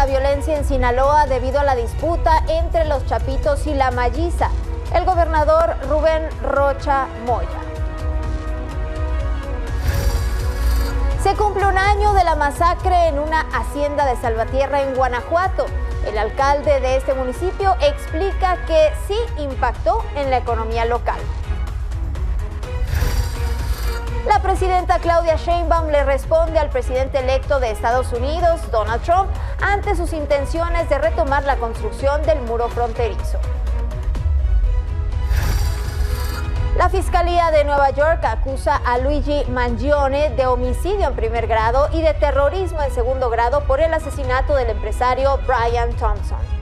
violencia en Sinaloa debido a la disputa entre los Chapitos y la Malliza. El gobernador Rubén Rocha Moya. Se cumple un año de la masacre en una hacienda de Salvatierra en Guanajuato. El alcalde de este municipio explica que sí impactó en la economía local. La presidenta Claudia Sheinbaum le responde al presidente electo de Estados Unidos, Donald Trump, ante sus intenciones de retomar la construcción del muro fronterizo. La Fiscalía de Nueva York acusa a Luigi Mangione de homicidio en primer grado y de terrorismo en segundo grado por el asesinato del empresario Brian Thompson.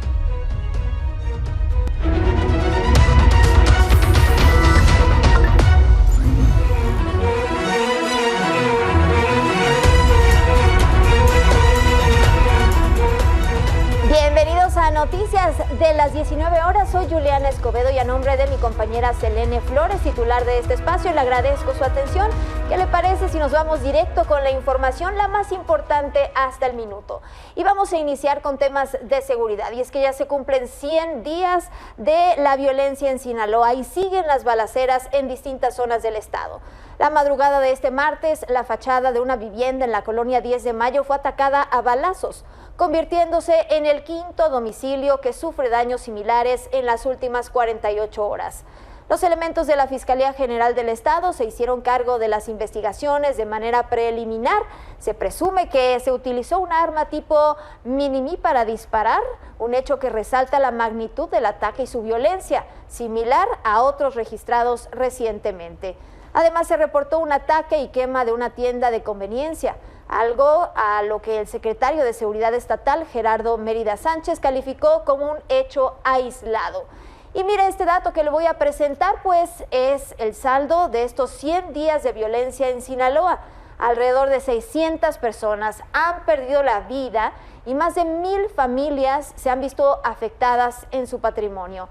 Bienvenidos a Noticias de las 19 horas. Soy Juliana Escobedo y a nombre de mi compañera Selene Flores, titular de este espacio, le agradezco su atención. ¿Qué le parece si nos vamos directo con la información, la más importante hasta el minuto? Y vamos a iniciar con temas de seguridad. Y es que ya se cumplen 100 días de la violencia en Sinaloa y siguen las balaceras en distintas zonas del estado. La madrugada de este martes, la fachada de una vivienda en la colonia 10 de Mayo fue atacada a balazos, convirtiéndose en el quinto domicilio que sufre daños similares en las últimas 48 horas. Los elementos de la Fiscalía General del Estado se hicieron cargo de las investigaciones de manera preliminar. Se presume que se utilizó un arma tipo mini-mí para disparar, un hecho que resalta la magnitud del ataque y su violencia, similar a otros registrados recientemente. Además, se reportó un ataque y quema de una tienda de conveniencia, algo a lo que el secretario de Seguridad Estatal, Gerardo Mérida Sánchez, calificó como un hecho aislado. Y mire, este dato que le voy a presentar, pues es el saldo de estos 100 días de violencia en Sinaloa. Alrededor de 600 personas han perdido la vida y más de 1000 familias se han visto afectadas en su patrimonio.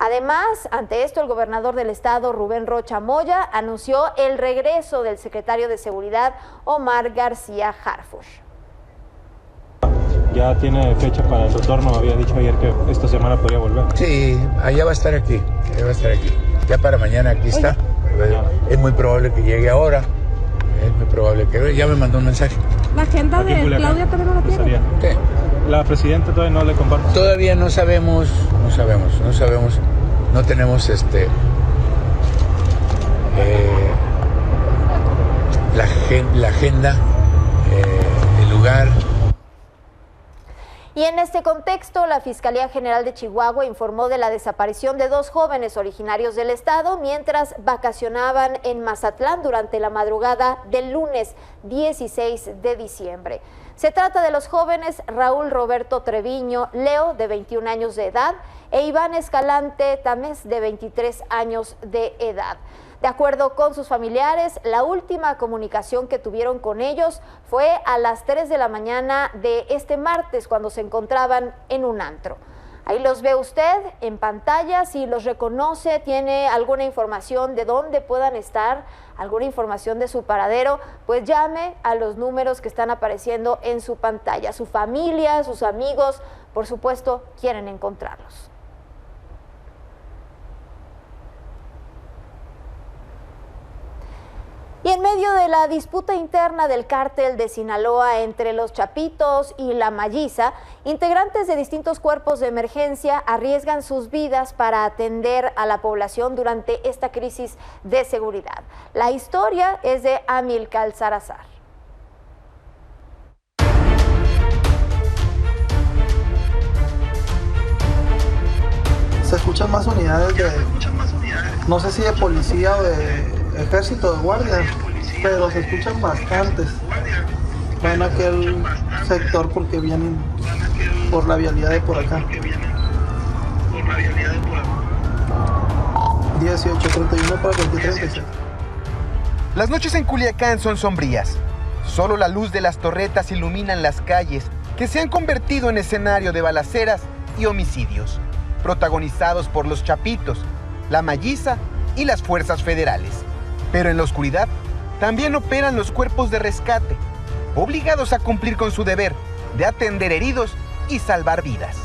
Además, ante esto, el gobernador del estado, Rubén Rocha Moya, anunció el regreso del secretario de Seguridad, Omar García Harfuch. Ya tiene fecha para su retorno, había dicho ayer que esta semana podría volver. Sí, allá va a estar aquí, Ya para mañana aquí está. Es muy probable que llegue ahora, ya me mandó un mensaje. ¿La agenda de Claudia también no la tiene? ¿Qué? La presidenta todavía no le comparte. Todavía no sabemos, no tenemos la agenda, el lugar. Y en este contexto, la Fiscalía General de Chihuahua informó de la desaparición de 2 jóvenes originarios del estado mientras vacacionaban en Mazatlán durante la madrugada del lunes 16 de diciembre. Se trata de los jóvenes Raúl Roberto Treviño Leo, de 21 años de edad, e Iván Escalante Tamés, de 23 años de edad. De acuerdo con sus familiares, la última comunicación que tuvieron con ellos fue a las 3 de la mañana de este martes, cuando se encontraban en un antro. Ahí los ve usted en pantalla. Si los reconoce, tiene alguna información de dónde puedan estar, alguna información de su paradero, pues llame a los números que están apareciendo en su pantalla. Su familia, sus amigos, por supuesto, quieren encontrarlos. Y en medio de la disputa interna del cártel de Sinaloa entre los Chapitos y la Malliza, integrantes de distintos cuerpos de emergencia arriesgan sus vidas para atender a la población durante esta crisis de seguridad. La historia es de Amilcar Salazar. Se escuchan más unidades no sé si de policía o de ejército, de guardia, pero se escuchan bastantes. Van a aquel sector porque vienen por la vialidad de por acá. 18, 31 para 36. Las noches en Culiacán son sombrías. Solo la luz de las torretas iluminan las calles que se han convertido en escenario de balaceras y homicidios, protagonizados por los Chapitos, la Malliza y las fuerzas federales. Pero en la oscuridad también operan los cuerpos de rescate, obligados a cumplir con su deber de atender heridos y salvar vidas.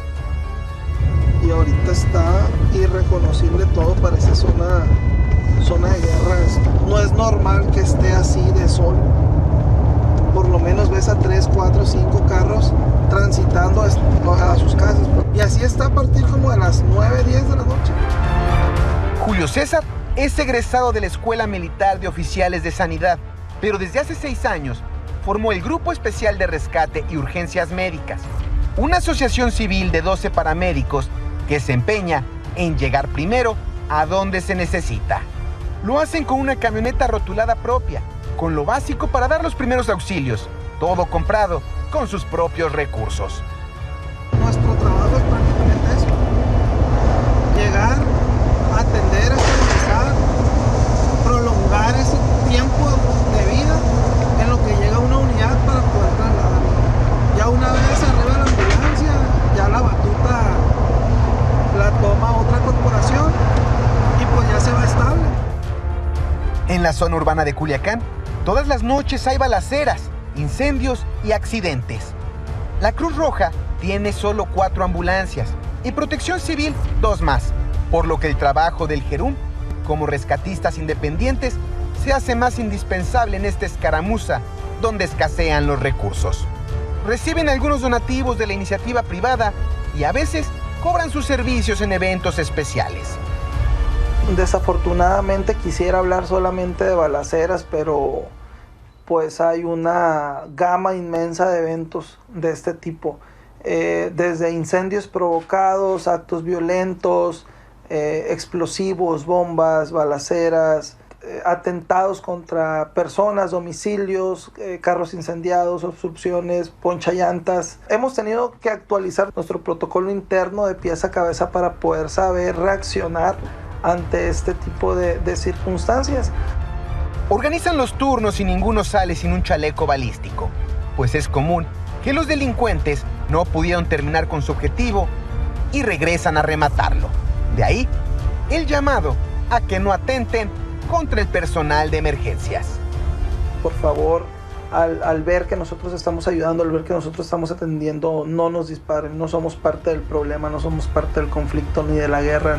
Y ahorita está irreconocible todo, parece zona de guerra. No es normal que esté así de sol. Por lo menos ves a 3, 4, 5 carros transitando a sus casas. Y así está a partir como de las 9, 10 de la noche. Julio César es egresado de la Escuela Militar de Oficiales de Sanidad, pero desde hace 6 años formó el Grupo Especial de Rescate y Urgencias Médicas, una asociación civil de 12 paramédicos que se empeña en llegar primero a donde se necesita. Lo hacen con una camioneta rotulada propia, con lo básico para dar los primeros auxilios, todo comprado con sus propios recursos. Nuestro trabajo es prácticamente eso: llegar, atender, estabilizar, prolongar ese tiempo de vida en lo que llega una unidad para poder trasladarlo. Ya una vez arriba de la ambulancia, ya la batuta la toma otra corporación y pues ya se va estable. En la zona urbana de Culiacán, todas las noches hay balaceras, incendios y accidentes. La Cruz Roja tiene solo 4 ambulancias y Protección Civil 2 más, por lo que el trabajo del Jerum, como rescatistas independientes, se hace más indispensable en esta escaramuza donde escasean los recursos. Reciben algunos donativos de la iniciativa privada y a veces cobran sus servicios en eventos especiales. Desafortunadamente quisiera hablar solamente de balaceras, pero pues hay una gama inmensa de eventos de este tipo, desde incendios provocados, actos violentos, explosivos, bombas, balaceras, atentados contra personas, domicilios, carros incendiados, obstrucciones, ponchallantas. Hemos tenido que actualizar nuestro protocolo interno de pies a cabeza para poder saber reaccionar ante este tipo de circunstancias. Organizan los turnos y ninguno sale sin un chaleco balístico, pues es común que los delincuentes no pudieron terminar con su objetivo y regresan a rematarlo. De ahí el llamado a que no atenten contra el personal de emergencias. Por favor, al ver que nosotros estamos ayudando, al ver que nosotros estamos atendiendo, no nos disparen. No somos parte del problema, no somos parte del conflicto ni de la guerra.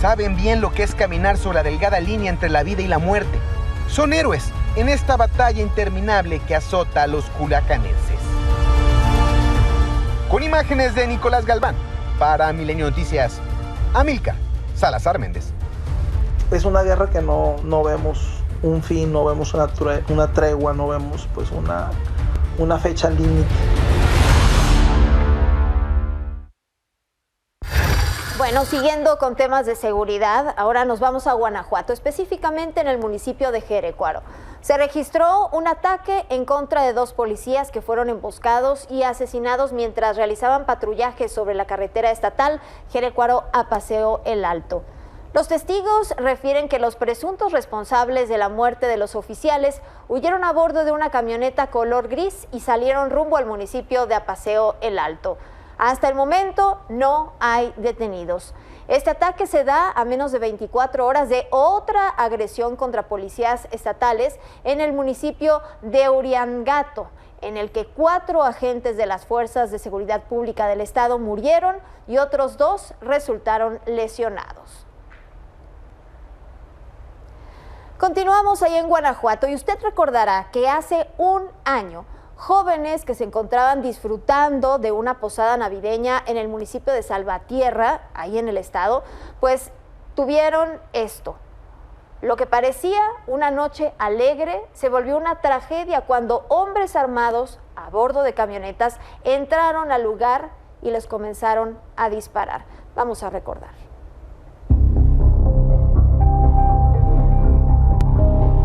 Saben bien lo que es caminar sobre la delgada línea entre la vida y la muerte. Son héroes en esta batalla interminable que azota a los culiacanenses. Con imágenes de Nicolás Galván, para Milenio Noticias, Amílcar Salazar Méndez. Es una guerra que no vemos un fin, no vemos una tregua, no vemos pues una fecha límite. Bueno, siguiendo con temas de seguridad, ahora nos vamos a Guanajuato, específicamente en el municipio de Jerecuaro. Se registró un ataque en contra de 2 policías que fueron emboscados y asesinados mientras realizaban patrullaje sobre la carretera estatal Jerecuaro a Paseo El Alto. Los testigos refieren que los presuntos responsables de la muerte de los oficiales huyeron a bordo de una camioneta color gris y salieron rumbo al municipio de Apaseo El Alto. Hasta el momento no hay detenidos. Este ataque se da a menos de 24 horas de otra agresión contra policías estatales en el municipio de Uriangato, en el que 4 agentes de las Fuerzas de Seguridad Pública del Estado murieron y otros 2 resultaron lesionados. Continuamos ahí en Guanajuato y usted recordará que hace un año jóvenes que se encontraban disfrutando de una posada navideña en el municipio de Salvatierra, ahí en el estado, pues tuvieron esto. Lo que parecía una noche alegre se volvió una tragedia cuando hombres armados a bordo de camionetas entraron al lugar y les comenzaron a disparar. Vamos a recordar.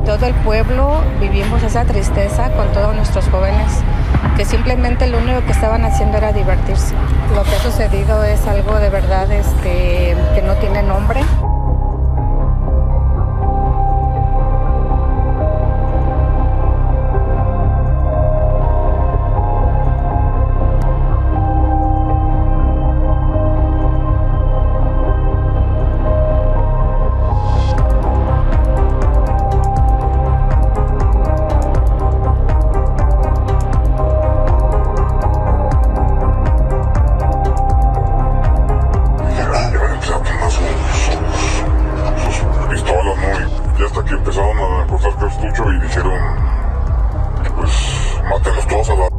Todo el pueblo vivimos esa tristeza con todos nuestros jóvenes, que simplemente lo único que estaban haciendo era divertirse. Lo que ha sucedido es algo de verdad que no tiene nombre. todos a la...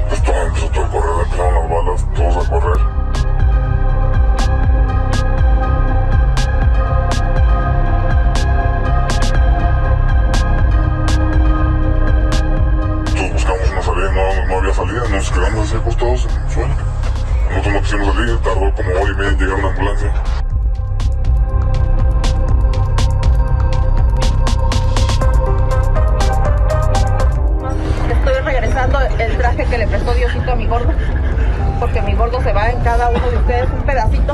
Pues todo empezó a correr, empezaron las balas, todos a correr. Entonces buscamos una salida, no había salida, nos quedamos así acostados en el suelo. Nosotros no quisimos salir, tardó como hora y media en llegar una ambulancia. El traje que le prestó Diosito a mi gordo, porque mi gordo se va en cada uno de ustedes un pedacito,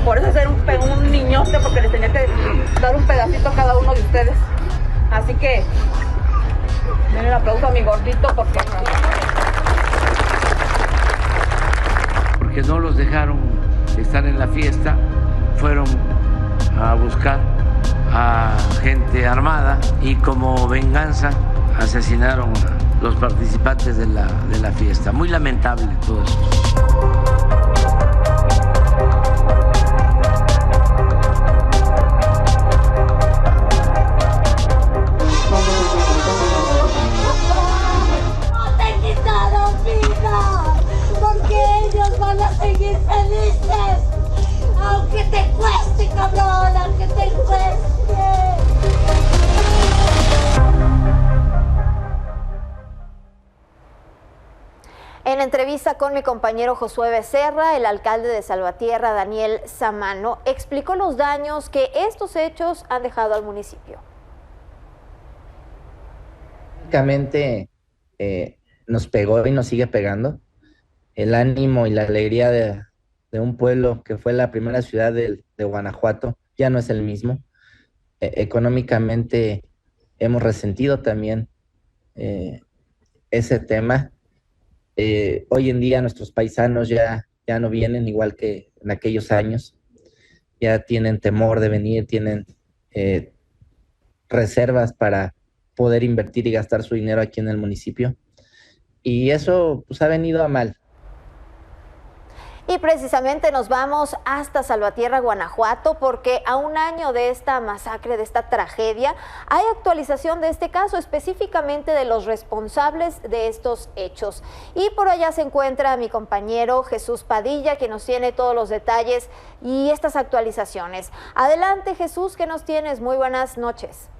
por eso ser un niñote, porque le tenía que dar un pedacito a cada uno de ustedes, así que den un aplauso a mi gordito porque no los dejaron estar en la fiesta, fueron a buscar a gente armada y como venganza asesinaron a los participantes de la fiesta. Muy lamentable todo esto. No te quitaron vida, porque ellos van a seguir felices, aunque te cueste, cabrón, aunque te cueste. En entrevista con mi compañero Josué Becerra, el alcalde de Salvatierra, Daniel Samano, explicó los daños que estos hechos han dejado al municipio. Básicamente nos pegó y nos sigue pegando. El ánimo y la alegría de un pueblo que fue la primera ciudad de Guanajuato ya no es el mismo. Económicamente hemos resentido también ese tema. Hoy en día nuestros paisanos ya no vienen igual que en aquellos años, ya tienen temor de venir, tienen reservas para poder invertir y gastar su dinero aquí en el municipio, y eso pues ha venido a mal. Y precisamente nos vamos hasta Salvatierra, Guanajuato, porque a un año de esta masacre, de esta tragedia, hay actualización de este caso, específicamente de los responsables de estos hechos. Y por allá se encuentra mi compañero Jesús Padilla, que nos tiene todos los detalles y estas actualizaciones. Adelante, Jesús, ¿qué nos tienes? Muy buenas noches.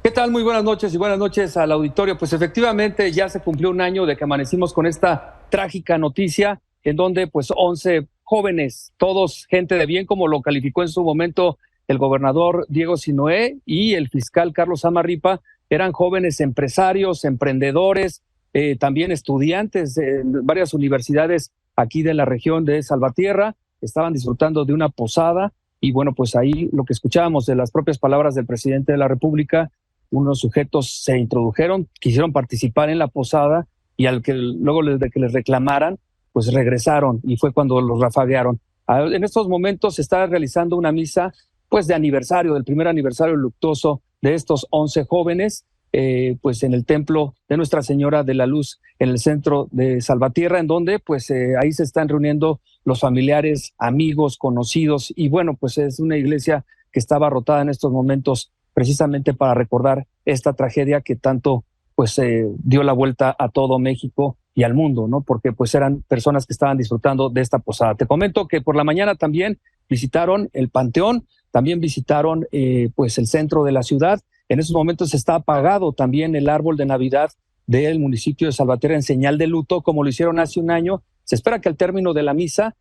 ¿Qué tal? Muy buenas noches y buenas noches al auditorio. Pues efectivamente ya se cumplió un año de que amanecimos con esta trágica noticia, en donde pues 11 jóvenes, todos gente de bien, como lo calificó en su momento el gobernador Diego Sinoé y el fiscal Carlos Amarripa, eran jóvenes empresarios, emprendedores, también estudiantes de varias universidades aquí de la región de Salvatierra, estaban disfrutando de una posada y bueno, pues ahí lo que escuchábamos de las propias palabras del presidente de la República, unos sujetos se introdujeron, quisieron participar en la posada y luego de que les reclamaran, pues regresaron y fue cuando los rafaguearon. En estos momentos se está realizando una misa pues de aniversario, del primer aniversario luctuoso de estos 11 jóvenes, pues en el templo de Nuestra Señora de la Luz en el centro de Salvatierra, en donde pues ahí se están reuniendo los familiares, amigos, conocidos, y bueno, pues es una iglesia que está abarrotada en estos momentos precisamente para recordar esta tragedia que tanto pues dio la vuelta a todo México y al mundo, ¿no? Porque pues eran personas que estaban disfrutando de esta posada. Te comento que por la mañana también visitaron el Panteón, también visitaron pues el centro de la ciudad. En esos momentos está apagado también el árbol de Navidad del municipio de Salvatierra en señal de luto, como lo hicieron hace un año. Se espera que al término de la misa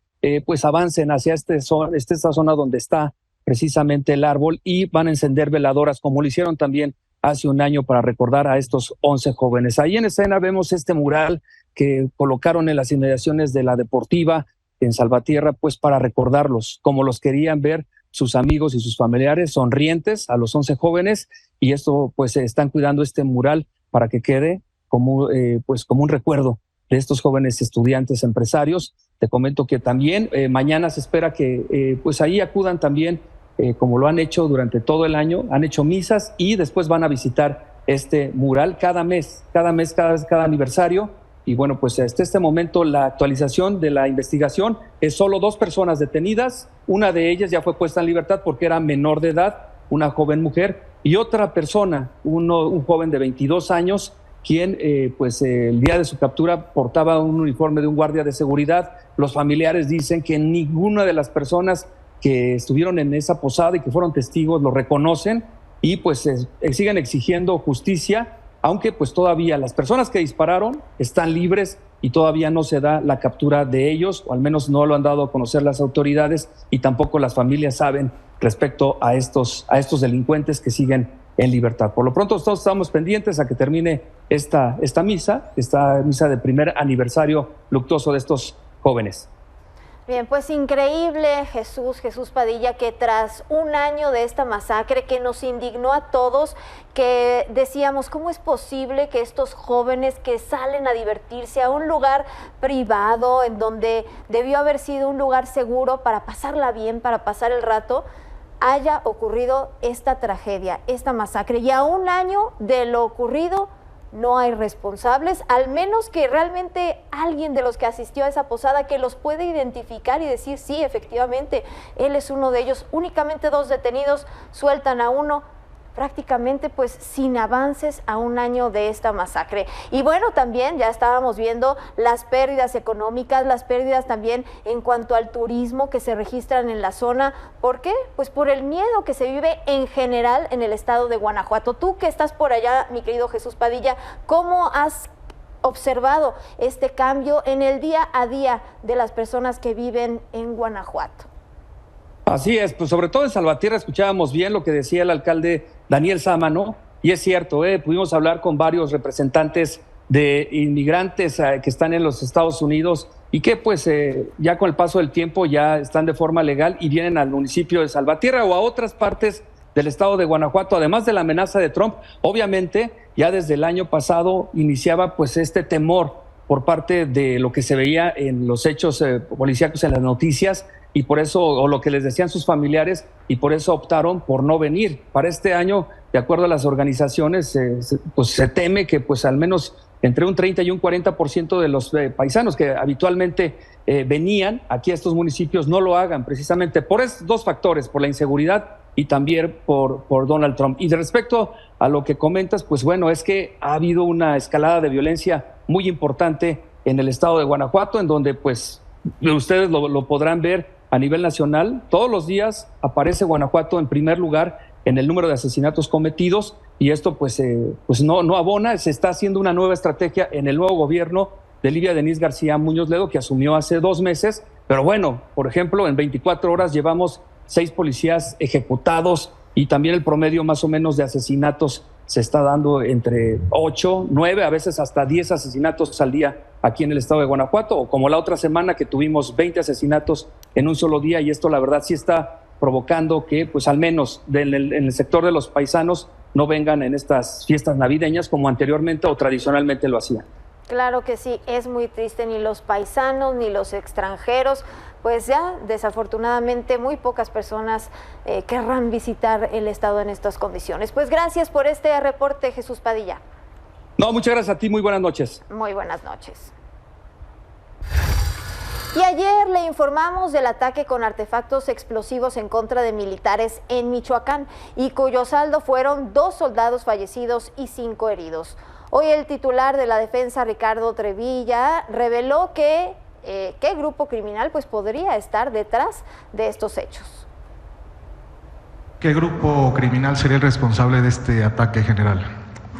pues avancen hacia esta zona donde está precisamente el árbol y van a encender veladoras, como lo hicieron también hace un año para recordar a estos 11 jóvenes. Ahí en escena vemos este mural que colocaron en las inmediaciones de la Deportiva en Salvatierra, pues para recordarlos, como los querían ver sus amigos y sus familiares, sonrientes a los 11 jóvenes, y esto pues están cuidando este mural para que quede como un recuerdo de estos jóvenes estudiantes empresarios. Te comento que también mañana se espera que pues ahí acudan también, como lo han hecho durante todo el año, han hecho misas y después van a visitar este mural cada aniversario. Y bueno, pues hasta este momento la actualización de la investigación es solo 2 personas detenidas. Una de ellas ya fue puesta en libertad porque era menor de edad, una joven mujer, y otra persona, un joven de 22 años, quien pues el día de su captura portaba un uniforme de un guardia de seguridad. Los familiares dicen que ninguna de las personas que estuvieron en esa posada y que fueron testigos lo reconocen y pues siguen exigiendo justicia, aunque pues todavía las personas que dispararon están libres y todavía no se da la captura de ellos, o al menos no lo han dado a conocer las autoridades, y tampoco las familias saben respecto a estos delincuentes que siguen en libertad. Por lo pronto todos estamos pendientes a que termine esta misa de primer aniversario luctuoso de estos jóvenes. Bien, pues increíble, Jesús Padilla, que tras un año de esta masacre que nos indignó a todos, que decíamos, ¿cómo es posible que estos jóvenes que salen a divertirse a un lugar privado, en donde debió haber sido un lugar seguro para pasarla bien, para pasar el rato, haya ocurrido esta tragedia, esta masacre? Y a un año de lo ocurrido, no hay responsables, al menos que realmente alguien de los que asistió a esa posada que los puede identificar y decir, sí, efectivamente, él es uno de ellos. Únicamente 2 detenidos, sueltan a uno, prácticamente pues sin avances a un año de esta masacre. Y bueno, también ya estábamos viendo las pérdidas económicas, las pérdidas también en cuanto al turismo que se registran en la zona. ¿Por qué? Pues por el miedo que se vive en general en el estado de Guanajuato. Tú que estás por allá, mi querido Jesús Padilla, ¿cómo has observado este cambio en el día a día de las personas que viven en Guanajuato? Así es, pues sobre todo en Salvatierra escuchábamos bien lo que decía el alcalde Daniel Sámano, y es cierto, pudimos hablar con varios representantes de inmigrantes que están en los Estados Unidos y que pues ya con el paso del tiempo ya están de forma legal y vienen al municipio de Salvatierra o a otras partes del estado de Guanajuato, además de la amenaza de Trump. Obviamente ya desde el año pasado iniciaba pues este temor por parte de lo que se veía en los hechos policíacos en las noticias, y por eso, o lo que les decían sus familiares, y por eso optaron por no venir. Para este año, de acuerdo a las organizaciones, pues se teme que pues al menos entre un 30 y un 40% de los paisanos que habitualmente venían aquí a estos municipios no lo hagan, precisamente por esos 2 factores, por la inseguridad y también por Donald Trump. Y de respecto a lo que comentas, pues bueno, es que ha habido una escalada de violencia muy importante en el estado de Guanajuato, en donde pues ustedes lo podrán ver a nivel nacional. Todos los días aparece Guanajuato en primer lugar en el número de asesinatos cometidos, y esto pues no abona. Se está haciendo una nueva estrategia en el nuevo gobierno de Livia Denise García Muñoz Ledo, que asumió hace 2 meses, pero bueno, por ejemplo, en 24 horas llevamos 6 policías ejecutados, y también el promedio más o menos de asesinatos se está dando entre 8, 9, a veces hasta 10 asesinatos al día aquí en el estado de Guanajuato, o como la otra semana que tuvimos 20 asesinatos en un solo día, y esto la verdad sí está provocando que pues al menos en el sector de los paisanos no vengan en estas fiestas navideñas como anteriormente o tradicionalmente lo hacían. Claro que sí, es muy triste, ni los paisanos ni los extranjeros, pues ya desafortunadamente muy pocas personas querrán visitar el estado en estas condiciones. Pues gracias por este reporte, Jesús Padilla. No, muchas gracias a ti, muy buenas noches. Muy buenas noches. Y ayer le informamos del ataque con artefactos explosivos en contra de militares en Michoacán, y cuyo saldo fueron 2 soldados fallecidos y 5 heridos. Hoy el titular de la defensa, Ricardo Trevilla, reveló que qué grupo criminal pues podría estar detrás de estos hechos. ¿Qué grupo criminal sería el responsable de este ataque, general?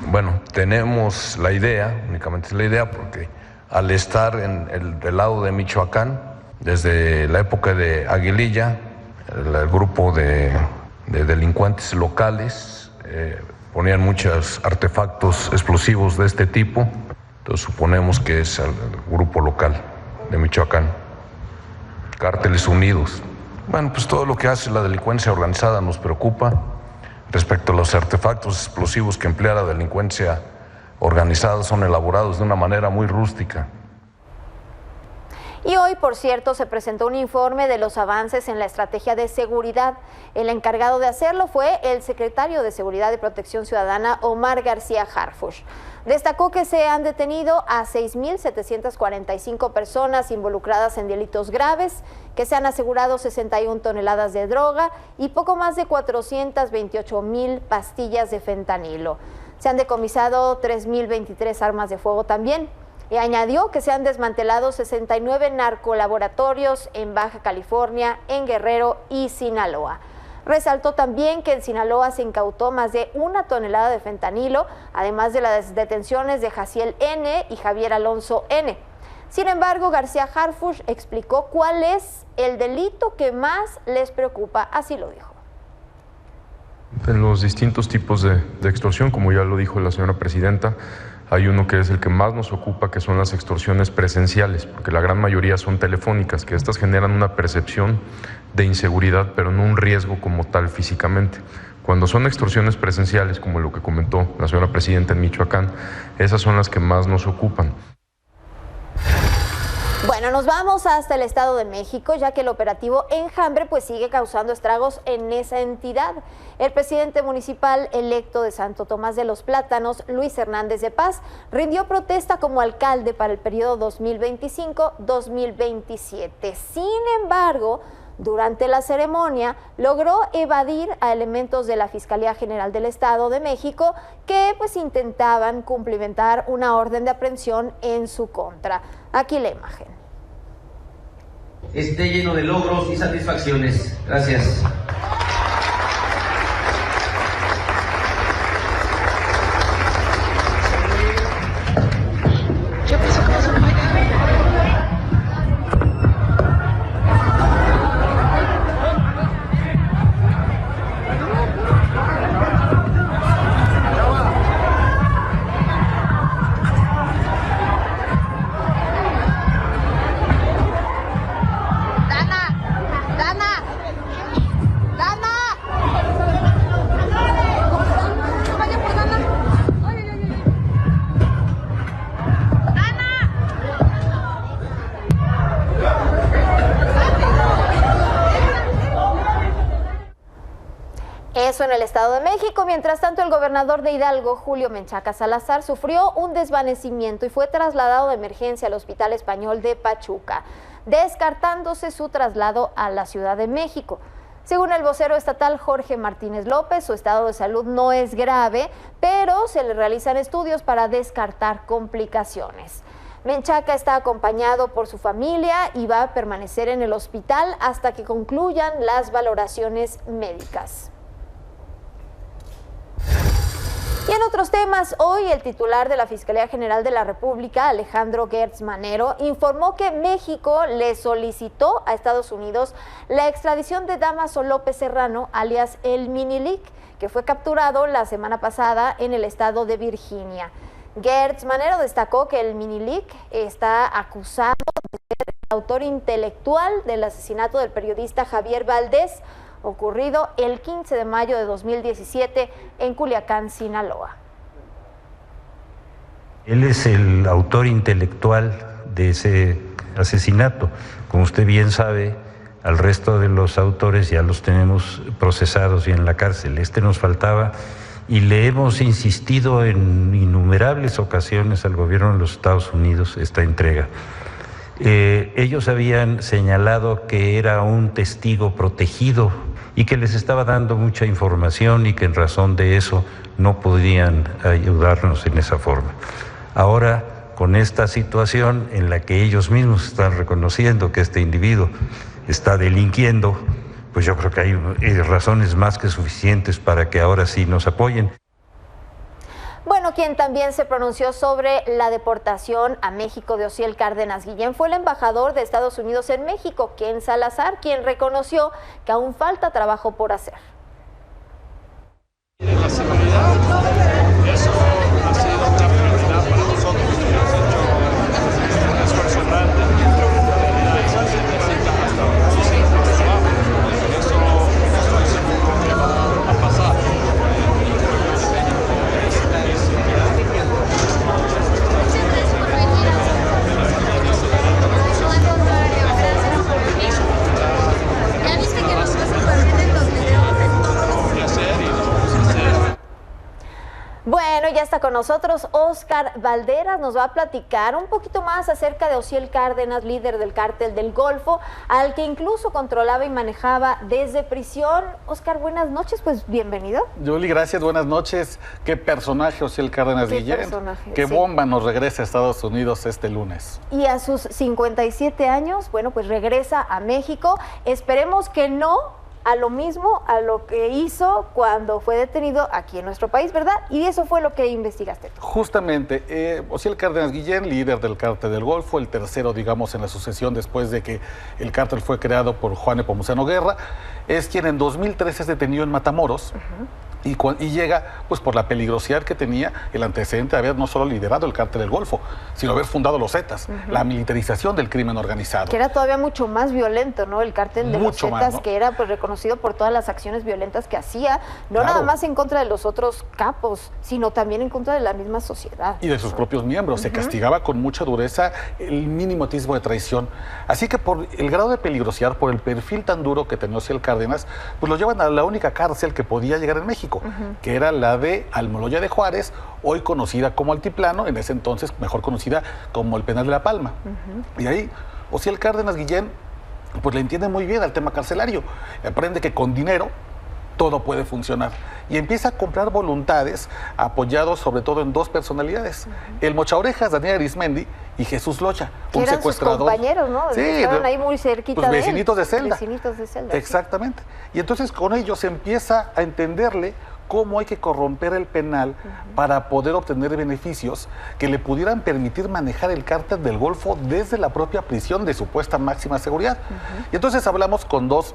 Bueno, tenemos la idea, únicamente es la idea, porque al estar en el lado de Michoacán, desde la época de Aguililla, el grupo de delincuentes locales ponían muchos artefactos explosivos de este tipo, entonces suponemos que es el grupo local de Michoacán. Cárteles Unidos. Bueno, pues todo lo que hace la delincuencia organizada nos preocupa. Respecto a los artefactos explosivos que emplea la delincuencia organizada, son elaborados de una manera muy rústica. Y hoy, por cierto, se presentó un informe de los avances en la estrategia de seguridad. El encargado de hacerlo fue el secretario de Seguridad y Protección Ciudadana, Omar García Harfuch. Destacó que se han detenido a 6.745 personas involucradas en delitos graves, que se han asegurado 61 toneladas de droga y poco más de 428,000 pastillas de fentanilo. Se han decomisado 3.023 armas de fuego también. Y añadió que se han desmantelado 69 narcolaboratorios en Baja California, en Guerrero y Sinaloa. Resaltó también que en Sinaloa se incautó más de 1 tonelada de fentanilo, además de las detenciones de Jaciel N. y Javier Alonso N. Sin embargo, García Harfuch explicó cuál es el delito que más les preocupa, así lo dijo. En los distintos tipos de extorsión, como ya lo dijo la señora presidenta, hay uno que es el que más nos ocupa, que son las extorsiones presenciales, porque la gran mayoría son telefónicas, que estas generan una percepción de inseguridad, pero no un riesgo como tal físicamente. Cuando son extorsiones presenciales, como lo que comentó la señora presidenta en Michoacán, esas son las que más nos ocupan. Bueno, nos vamos hasta el Estado de México, ya que el operativo Enjambre pues sigue causando estragos en esa entidad. El presidente municipal electo de Santo Tomás de los Plátanos, Luis Hernández de Paz, rindió protesta como alcalde para el periodo 2025-2027. Sin embargo, durante la ceremonia logró evadir a elementos de la Fiscalía General del Estado de México que pues intentaban cumplimentar una orden de aprehensión en su contra. Aquí la imagen. Esté lleno de logros y satisfacciones. Gracias. Eso en el Estado de México. Mientras tanto, el gobernador de Hidalgo, Julio Menchaca Salazar, sufrió un desvanecimiento y fue trasladado de emergencia al Hospital Español de Pachuca, descartándose su traslado a la Ciudad de México. Según el vocero estatal Jorge Martínez López, su estado de salud no es grave, pero se le realizan estudios para descartar complicaciones. Menchaca está acompañado por su familia y va a permanecer en el hospital hasta que concluyan las valoraciones médicas. Y en otros temas, hoy el titular de la Fiscalía General de la República, Alejandro Gertz Manero, informó que México le solicitó a Estados Unidos la extradición de Dámaso López Serrano, alias el Minilic, que fue capturado la semana pasada en el estado de Virginia. Gertz Manero destacó que el Minilic está acusado de ser el autor intelectual del asesinato del periodista Javier Valdés, ocurrido el 15 de mayo de 2017 en Culiacán, Sinaloa. Él es el autor intelectual de ese asesinato. Como usted bien sabe, al resto de los autores ya los tenemos procesados y en la cárcel. Este nos faltaba y le hemos insistido en innumerables ocasiones al gobierno de los Estados Unidos esta entrega. Ellos habían señalado que era un testigo protegido y que les estaba dando mucha información y que en razón de eso no podían ayudarnos en esa forma. Ahora, con esta situación en la que ellos mismos están reconociendo que este individuo está delinquiendo, pues yo creo que hay razones más que suficientes para que ahora sí nos apoyen. Bueno, quien también se pronunció sobre la deportación a México de Osiel Cárdenas Guillén fue el embajador de Estados Unidos en México, Ken Salazar, quien reconoció que aún falta trabajo por hacer. La seguridad, eso ha sido una prioridad para nosotros. Hemos hecho un esfuerzo grande. Eso necesita hasta muchísimo trabajo. Eso estoy seguro que va a pasar. está con nosotros Óscar Valderas, nos va a platicar un poquito más acerca de Osiel Cárdenas, líder del Cártel del Golfo, al que incluso controlaba y manejaba desde prisión. Óscar, buenas noches, pues bienvenido. Yuli, gracias, buenas noches. Qué personaje Osiel Cárdenas Guillén. Qué bomba nos regresa a Estados Unidos este lunes. Y a sus 57 años, bueno, pues regresa a México. Esperemos que no a lo mismo, a lo que hizo cuando fue detenido aquí en nuestro país, ¿verdad? Y eso fue lo que investigaste. Justamente, Osiel Cárdenas Guillén, líder del Cártel del Golfo, el tercero, digamos, en la sucesión después de que el cártel fue creado por Juan Nepomuceno Guerra, es quien en 2013 es detenido en Matamoros. Y llega pues por la peligrosidad que tenía el antecedente de haber no solo liderado el Cártel del Golfo, sino haber fundado los Zetas, la militarización del crimen organizado. Que era todavía mucho más violento, ¿no? El Cártel de los Zetas, ¿no? Que era pues reconocido por todas las acciones violentas que hacía, no nada más en contra de los otros capos, sino también en contra de la misma sociedad. Y de sus propios miembros. Se castigaba con mucha dureza el mínimo atisbo de traición. Así que por el grado de peligrosidad, por el perfil tan duro que tenía Osiel Cárdenas, pues lo llevan a la única cárcel que podía llegar en México, que era la de Almoloya de Juárez, hoy conocida como Altiplano, en ese entonces mejor conocida como el Penal de La Palma. Y ahí Osiel Cárdenas Guillén pues le entiende muy bien al tema carcelario, aprende que con dinero todo puede funcionar y empieza a comprar voluntades apoyados sobre todo en dos personalidades, el Mochaorejas Daniel Arismendi y Jesús Locha, un eran secuestrador. Sus compañeros, ¿no? Sí, estaban ahí muy cerquita pues, de vecinitos él. de celda. Vecinitos de celda. Exactamente. Y entonces con ellos empieza a entenderle cómo hay que corromper el penal para poder obtener beneficios que le pudieran permitir manejar el Cártel del Golfo desde la propia prisión de supuesta máxima seguridad. Y entonces hablamos con dos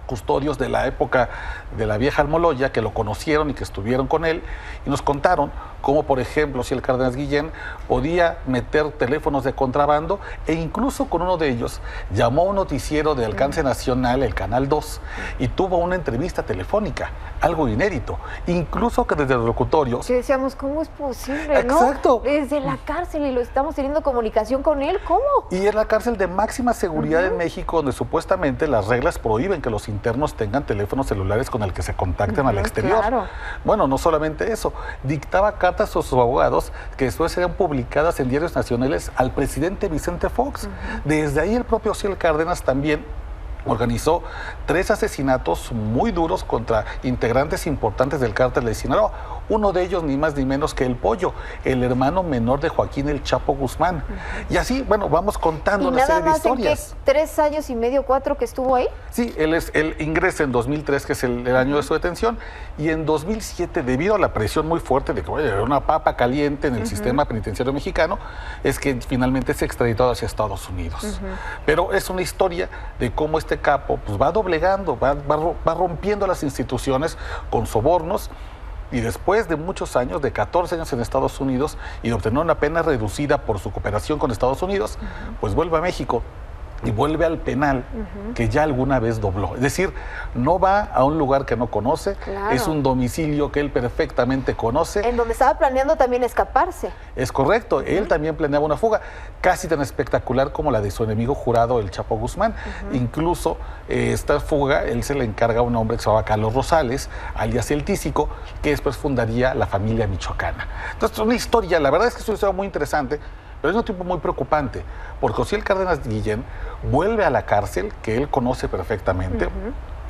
custodios de la época de la vieja Almoloya que lo conocieron y que estuvieron con él y nos contaron cómo, por ejemplo, Osiel Cárdenas Guillén podía meter teléfonos de contrabando e incluso con uno de ellos llamó a un noticiero de alcance nacional, el Canal 2, y tuvo una entrevista telefónica, algo inédito, incluso que desde los locutorios. Sí, decíamos, ¿cómo es posible? Exacto. ¿No? Desde la cárcel y lo estamos teniendo comunicación con él, ¿cómo? Y es la cárcel de máxima seguridad en México, donde supuestamente las reglas prohíben que los internos tengan teléfonos celulares con el que se contacten al exterior. Claro. Bueno, no solamente eso, dictaba cartas a sus abogados que después serían publicadas en diarios nacionales al presidente Vicente Fox. Desde ahí el propio Osiel Cárdenas también organizó 3 asesinatos muy duros contra integrantes importantes del Cártel de Sinaloa. Uno de ellos ni más ni menos que el Pollo, el hermano menor de Joaquín El Chapo Guzmán. Y así, bueno, vamos contando una serie de historias. ¿Y 3 años y medio, 4 que estuvo ahí? Sí, él ingresa en 2003, que es el año de su detención, y en 2007, debido a la presión muy fuerte de que era una papa caliente en el sistema penitenciario mexicano, es que finalmente es extraditado hacia Estados Unidos. Pero es una historia de cómo este capo pues, va doblegando, va rompiendo las instituciones con sobornos, y después de muchos años, de 14 años en Estados Unidos y de obtener una pena reducida por su cooperación con Estados Unidos, pues vuelve a México y vuelve al penal que ya alguna vez dobló. Es decir, no va a un lugar que no conoce, es un domicilio que él perfectamente conoce. En donde estaba planeando también escaparse. Es correcto, él también planeaba una fuga, casi tan espectacular como la de su enemigo jurado, el Chapo Guzmán. Incluso esta fuga, él se le encarga a un hombre que se llamaba Carlos Rosales, alias El Tísico, que después fundaría la familia michoacana. Entonces, es una historia, la verdad es que es una historia muy interesante, pero es un tipo muy preocupante, porque Osiel Cárdenas Guillén vuelve a la cárcel que él conoce perfectamente,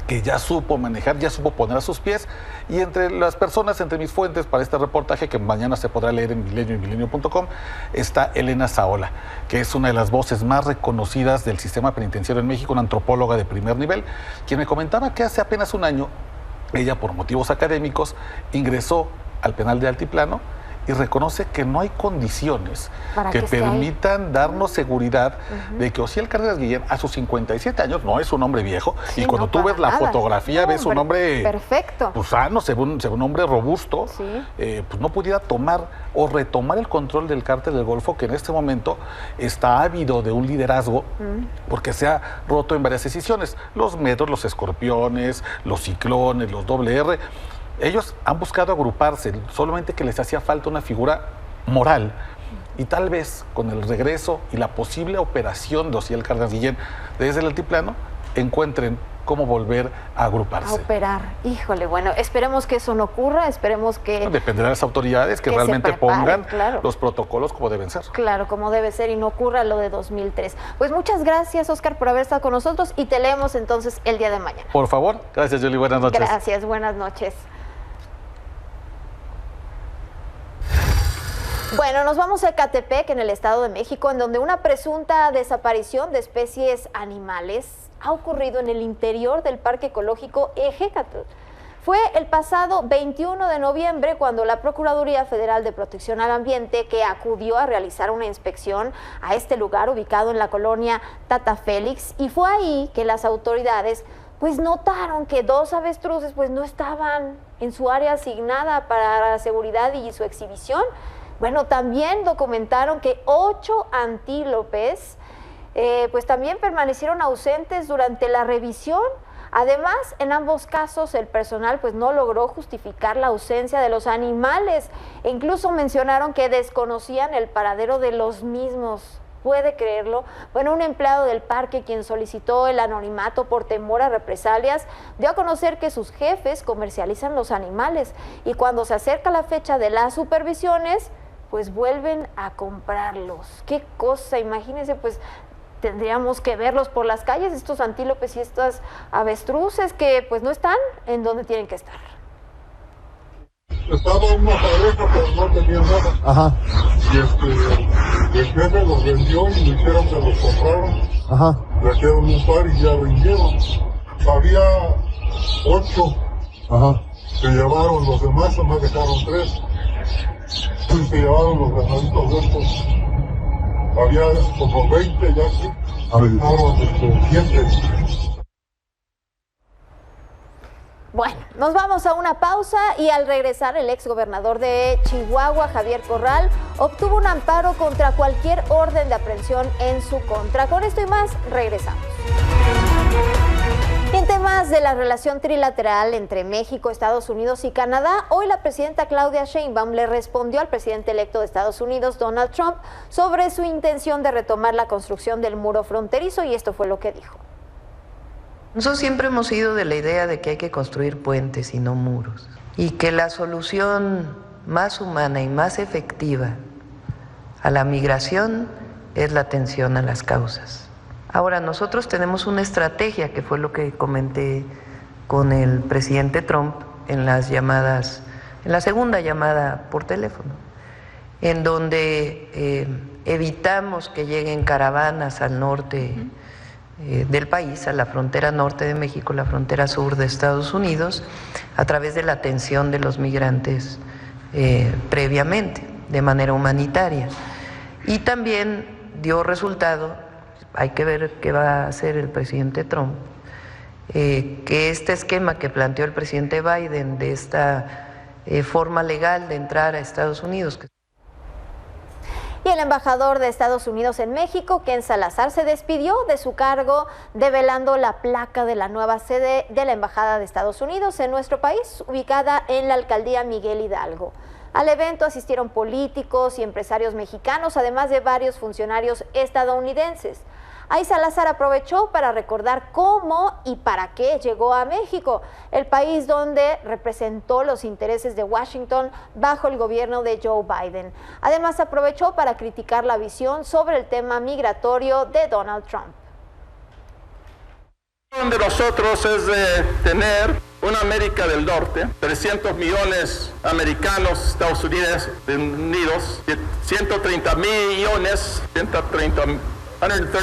que ya supo manejar, ya supo poner a sus pies, y entre las personas, entre mis fuentes para este reportaje, que mañana se podrá leer en Milenio y milenio.com, está Elena Saola, que es una de las voces más reconocidas del sistema penitenciario en México, una antropóloga de primer nivel, quien me comentaba que hace apenas un año, ella por motivos académicos, ingresó al penal de Altiplano y reconoce que no hay condiciones que permitan darnos seguridad de que Osiel Cárdenas Guillén, a sus 57 años, no es un hombre viejo, y cuando tú ves la fotografía, ves un hombre perfecto, pues, sano, se ve un hombre robusto, pues no pudiera tomar o retomar el control del Cártel del Golfo, que en este momento está ávido de un liderazgo, porque se ha roto en varias decisiones. Los Metros, los Escorpiones, los Ciclones, los WR, ellos han buscado agruparse, solamente que les hacía falta una figura moral. Y tal vez con el regreso y la posible operación de Osiel Cárdenas Guillén desde el Altiplano, encuentren cómo volver a agruparse. A operar. Híjole, bueno, esperemos que eso no ocurra, esperemos que... Dependerá de las autoridades que realmente pongan los protocolos como deben ser. Claro, como debe ser y no ocurra lo de 2003. Pues muchas gracias, Oscar, por haber estado con nosotros y te leemos entonces el día de mañana. Por favor. Gracias, Yoli. Buenas noches. Gracias, buenas noches. Bueno, nos vamos a Ecatepec, en el Estado de México, en donde una presunta desaparición de especies animales ha ocurrido en el interior del Parque Ecológico Ejecatl. Fue el pasado 21 de noviembre cuando la Procuraduría Federal de Protección al Ambiente, que acudió a realizar una inspección a este lugar ubicado en la colonia Tata Félix, y fue ahí que las autoridades pues notaron que 2 avestruces pues no estaban en su área asignada para la seguridad y su exhibición. Bueno, también documentaron que 8 antílopes pues también permanecieron ausentes durante la revisión. Además, en ambos casos el personal pues no logró justificar la ausencia de los animales e incluso mencionaron que desconocían el paradero de los mismos. ¿Puede creerlo? Bueno, un empleado del parque, quien solicitó el anonimato por temor a represalias, dio a conocer que sus jefes comercializan los animales y cuando se acerca la fecha de las supervisiones, pues vuelven a comprarlos. ¡Qué cosa! Imagínense, pues tendríamos que verlos por las calles, estos antílopes y estas avestruces que pues no están en donde tienen que estar. Estaba una pareja, pero no tenía nada. Ajá. Y el jefe los vendió y le dijeron que los compraron. Ajá. Le quedaron un par y ya rindieron. Había 8. Ajá. Se llevaron los demás, nomás dejaron 3. Y se llevaron los ganaditos de estos. Había como 20 ya aquí. Dejaron 7. Bueno, nos vamos a una pausa y al regresar el exgobernador de Chihuahua, Javier Corral, obtuvo un amparo contra cualquier orden de aprehensión en su contra. Con esto y más, regresamos. En temas de la relación trilateral entre México, Estados Unidos y Canadá, hoy la presidenta Claudia Sheinbaum le respondió al presidente electo de Estados Unidos, Donald Trump, sobre su intención de retomar la construcción del muro fronterizo y esto fue lo que dijo. Nosotros siempre hemos ido de la idea de que hay que construir puentes y no muros, y que la solución más humana y más efectiva a la migración es la atención a las causas. Ahora, nosotros tenemos una estrategia, que fue lo que comenté con el presidente Trump en las llamadas, en la segunda llamada por teléfono, en donde evitamos que lleguen caravanas al norte del país, a la frontera norte de México, la frontera sur de Estados Unidos, a través de la atención de los migrantes previamente, de manera humanitaria. Y también dio resultado, hay que ver qué va a hacer el presidente Trump, que este esquema que planteó el presidente Biden de esta forma legal de entrar a Estados Unidos. Y el embajador de Estados Unidos en México, Ken Salazar, se despidió de su cargo develando la placa de la nueva sede de la Embajada de Estados Unidos en nuestro país, ubicada en la alcaldía Miguel Hidalgo. Al evento asistieron políticos y empresarios mexicanos, además de varios funcionarios estadounidenses. Ahí Salazar aprovechó para recordar cómo y para qué llegó a México, el país donde representó los intereses de Washington bajo el gobierno de Joe Biden. Además aprovechó para criticar la visión sobre el tema migratorio de Donald Trump. La visión de nosotros es de tener una América del Norte, 300 millones americanos, Estados Unidos, 130 millones, 130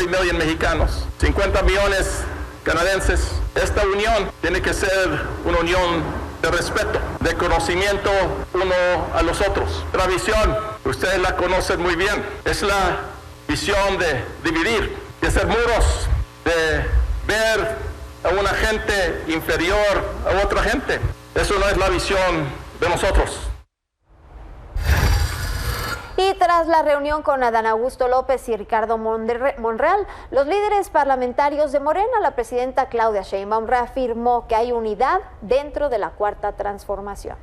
million mexicanos, 50 millones canadienses. Esta unión tiene que ser una unión de respeto, de conocimiento uno a los otros. La visión, ustedes la conocen muy bien, es la visión de dividir, de hacer muros, de ver a una gente inferior a otra gente. Eso no es la visión de nosotros. Y tras la reunión con Adán Augusto López y Ricardo Monreal, los líderes parlamentarios de Morena, la presidenta Claudia Sheinbaum reafirmó que hay unidad dentro de la Cuarta Transformación.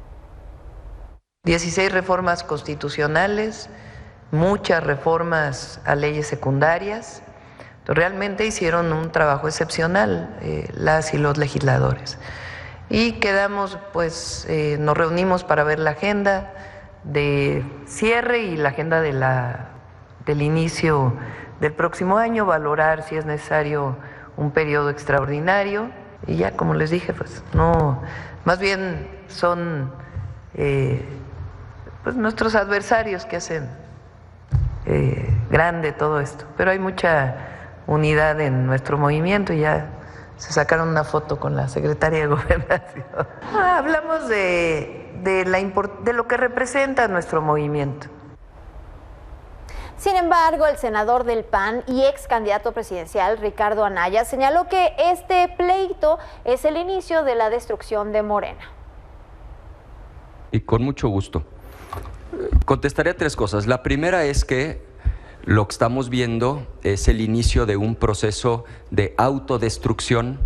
16 reformas constitucionales, muchas reformas a leyes secundarias, Realmente hicieron un trabajo excepcional las y los legisladores. Y quedamos, pues, nos reunimos para ver la agenda de cierre y la agenda del inicio del próximo año, valorar si es necesario un periodo extraordinario. Y ya, como les dije, pues, no, más bien son pues nuestros adversarios que hacen grande todo esto. Pero hay mucha unidad en nuestro movimiento y ya se sacaron una foto con la secretaria de Gobernación. Hablamos de lo que representa nuestro movimiento. Sin embargo, el senador del PAN y ex candidato presidencial Ricardo Anaya señaló que este pleito es el inicio de la destrucción de Morena. Y con mucho gusto. Contestaré 3 cosas. La primera es que lo que estamos viendo es el inicio de un proceso de autodestrucción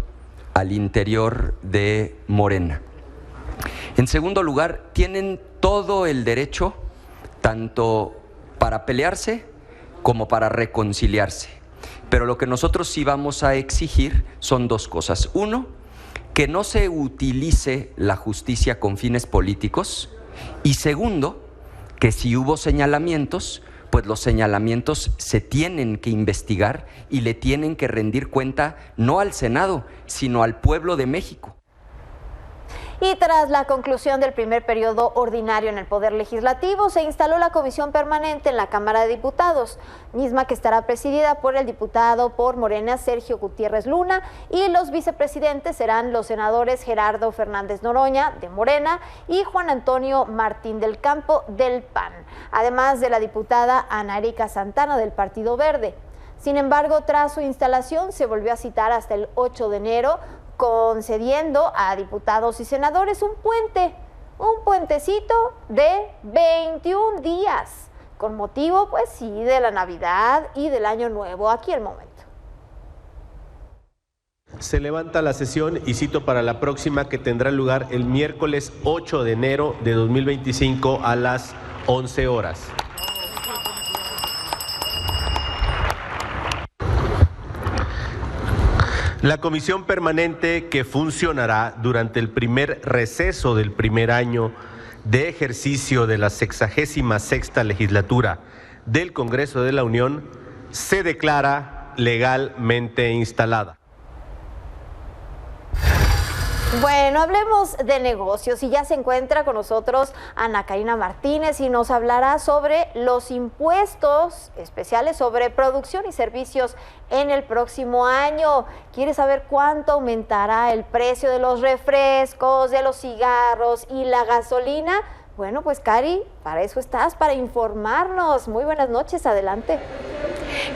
al interior de Morena. En segundo lugar, tienen todo el derecho, tanto para pelearse como para reconciliarse. Pero lo que nosotros sí vamos a exigir son 2 cosas. Uno, que no se utilice la justicia con fines políticos. Y segundo, que si hubo señalamientos, pues los señalamientos se tienen que investigar y le tienen que rendir cuenta no al Senado, sino al pueblo de México. Y tras la conclusión del primer periodo ordinario en el Poder Legislativo, se instaló la Comisión Permanente en la Cámara de Diputados, misma que estará presidida por el diputado por Morena, Sergio Gutiérrez Luna, y los vicepresidentes serán los senadores Gerardo Fernández Noroña, de Morena, y Juan Antonio Martín del Campo, del PAN, además de la diputada Ana Erika Santana, del Partido Verde. Sin embargo, tras su instalación, se volvió a citar hasta el 8 de enero, concediendo a diputados y senadores un puentecito de 21 días, con motivo, pues sí, de la Navidad y del Año Nuevo. Aquí el momento. Se levanta la sesión y cito para la próxima, que tendrá lugar el miércoles 8 de enero de 2025 a las 11 horas. La comisión permanente, que funcionará durante el primer receso del primer año de ejercicio de la 66ª legislatura del Congreso de la Unión, se declara legalmente instalada. Bueno, hablemos de negocios y ya se encuentra con nosotros Ana Karina Martínez y nos hablará sobre los impuestos especiales sobre producción y servicios en el próximo año. ¿Quiere saber cuánto aumentará el precio de los refrescos, de los cigarros y la gasolina? Bueno, pues Cari, para eso estás, para informarnos. Muy buenas noches, adelante.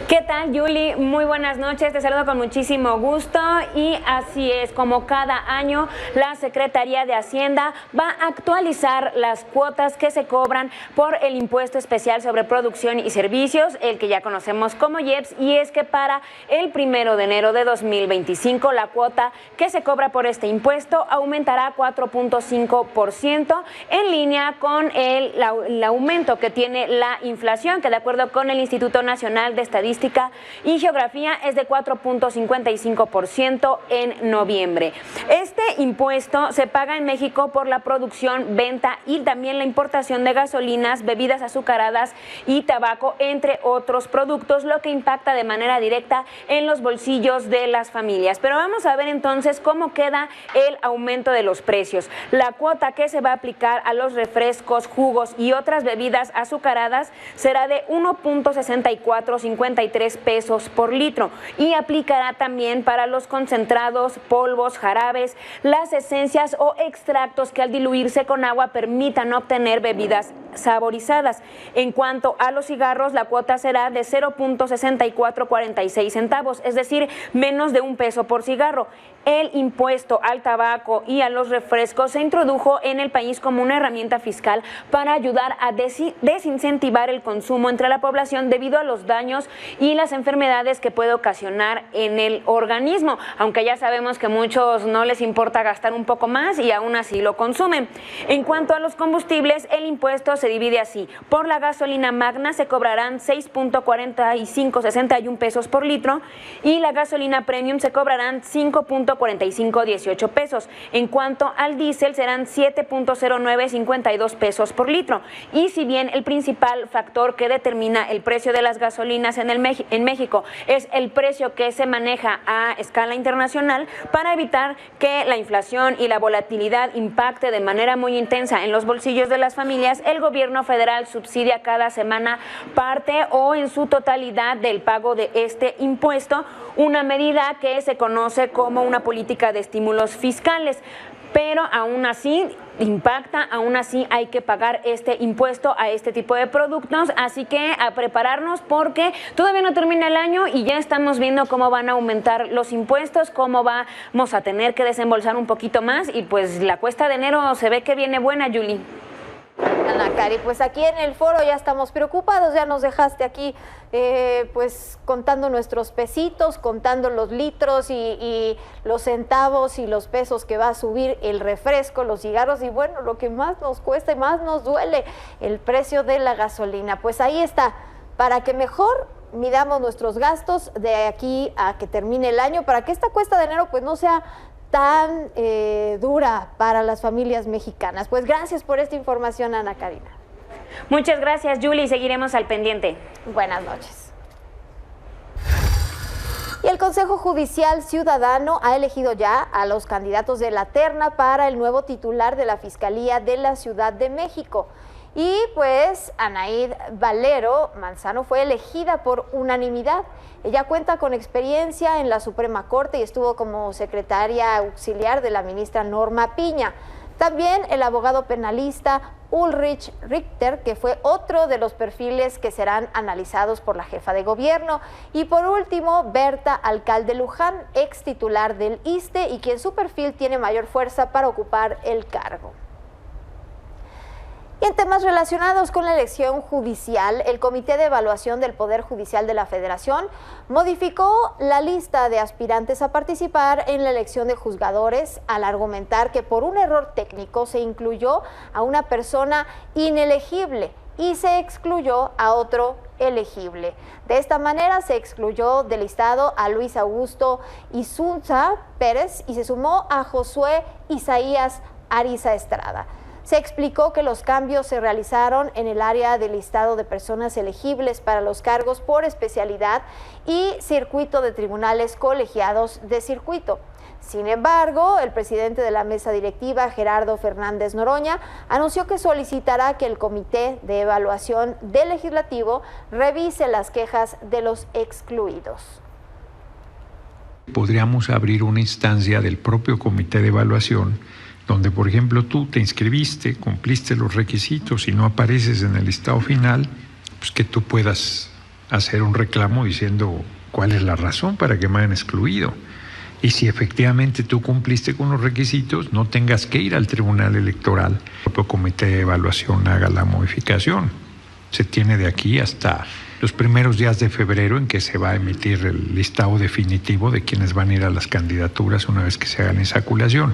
¿Qué tal, Yuli? Muy buenas noches, te saludo con muchísimo gusto y así es, como cada año la Secretaría de Hacienda va a actualizar las cuotas que se cobran por el impuesto especial sobre producción y servicios, el que ya conocemos como IEPS, y es que para el 1 de enero de 2025 la cuota que se cobra por este impuesto aumentará 4.5% en línea con el aumento que tiene la inflación, que de acuerdo con el Instituto Nacional de Estadística y Geografía es de 4.55% en noviembre. Este impuesto se paga en México por la producción, venta y también la importación de gasolinas, bebidas azucaradas y tabaco, entre otros productos, lo que impacta de manera directa en los bolsillos de las familias. Pero vamos a ver entonces cómo queda el aumento de los precios. La cuota que se va a aplicar a los refrescos, jugos y otras bebidas azucaradas será de 1.6453 pesos por litro y aplicará también para los concentrados, polvos, jarabes, las esencias o extractos que al diluirse con agua permitan obtener bebidas saborizadas. En cuanto a los cigarros, la cuota será de 0.6446 centavos, es decir, menos de 1 peso por cigarro. El impuesto al tabaco y a los refrescos se introdujo en el país como una herramienta fiscal para ayudar a desincentivar el consumo entre la población debido a los daños y las enfermedades que puede ocasionar en el organismo, aunque ya sabemos que a muchos no les importa gastar un poco más y aún así lo consumen. En cuanto a los combustibles, el impuesto se divide así. Por la gasolina magna se cobrarán 6.4561 pesos por litro y la gasolina premium se cobrarán 5.4518 pesos. En cuanto al diésel serán 7.0952 pesos por litro. Y si bien el principal factor que determina el precio de las gasolinas en México es el precio que se maneja a escala internacional, para evitar que la inflación y la volatilidad impacte de manera muy intensa en los bolsillos de las familias, el gobierno federal subsidia cada semana parte o en su totalidad del pago de este impuesto, una medida que se conoce como una política de estímulos fiscales. Pero aún así impacta, aún así hay que pagar este impuesto a este tipo de productos, así que a prepararnos porque todavía no termina el año y ya estamos viendo cómo van a aumentar los impuestos, cómo vamos a tener que desembolsar un poquito más y pues la cuesta de enero se ve que viene buena, Yuli. Ana Cari, pues aquí en el foro ya estamos preocupados, ya nos dejaste aquí pues contando nuestros pesitos, contando los litros y los centavos y los pesos que va a subir el refresco, los cigarros y bueno, lo que más nos cuesta y más nos duele, el precio de la gasolina. Pues ahí está, para que mejor midamos nuestros gastos de aquí a que termine el año, para que esta cuesta de enero pues no sea tan dura para las familias mexicanas. Pues gracias por esta información, Ana Karina. Muchas gracias, Yuli, seguiremos al pendiente. Buenas noches. Y el Consejo Judicial Ciudadano ha elegido ya a los candidatos de la terna para el nuevo titular de la Fiscalía de la Ciudad de México. Y pues Anaid Valero Manzano fue elegida por unanimidad. Ella cuenta con experiencia en la Suprema Corte y estuvo como secretaria auxiliar de la ministra Norma Piña. También el abogado penalista Ulrich Richter, que fue otro de los perfiles que serán analizados por la jefa de gobierno. Y por último, Berta Alcalde Luján, ex titular del ISSSTE y quien su perfil tiene mayor fuerza para ocupar el cargo. Y en temas relacionados con la elección judicial, el Comité de Evaluación del Poder Judicial de la Federación modificó la lista de aspirantes a participar en la elección de juzgadores al argumentar que por un error técnico se incluyó a una persona inelegible y se excluyó a otro elegible. De esta manera se excluyó del listado a Luis Augusto Isunza Pérez y se sumó a Josué Isaías Ariza Estrada. Se explicó que los cambios se realizaron en el área del listado de personas elegibles para los cargos por especialidad y circuito de tribunales colegiados de circuito. Sin embargo, el presidente de la mesa directiva, Gerardo Fernández Noroña, anunció que solicitará que el Comité de Evaluación del Legislativo revise las quejas de los excluidos. Podríamos abrir una instancia del propio Comité de Evaluación donde, por ejemplo, tú te inscribiste, cumpliste los requisitos y no apareces en el listado final, pues que tú puedas hacer un reclamo diciendo cuál es la razón para que me hayan excluido. Y si efectivamente tú cumpliste con los requisitos, no tengas que ir al Tribunal Electoral, el propio Comité de Evaluación haga la modificación. Se tiene de aquí hasta los primeros días de febrero en que se va a emitir el listado definitivo de quienes van a ir a las candidaturas una vez que se hagan esa aculación.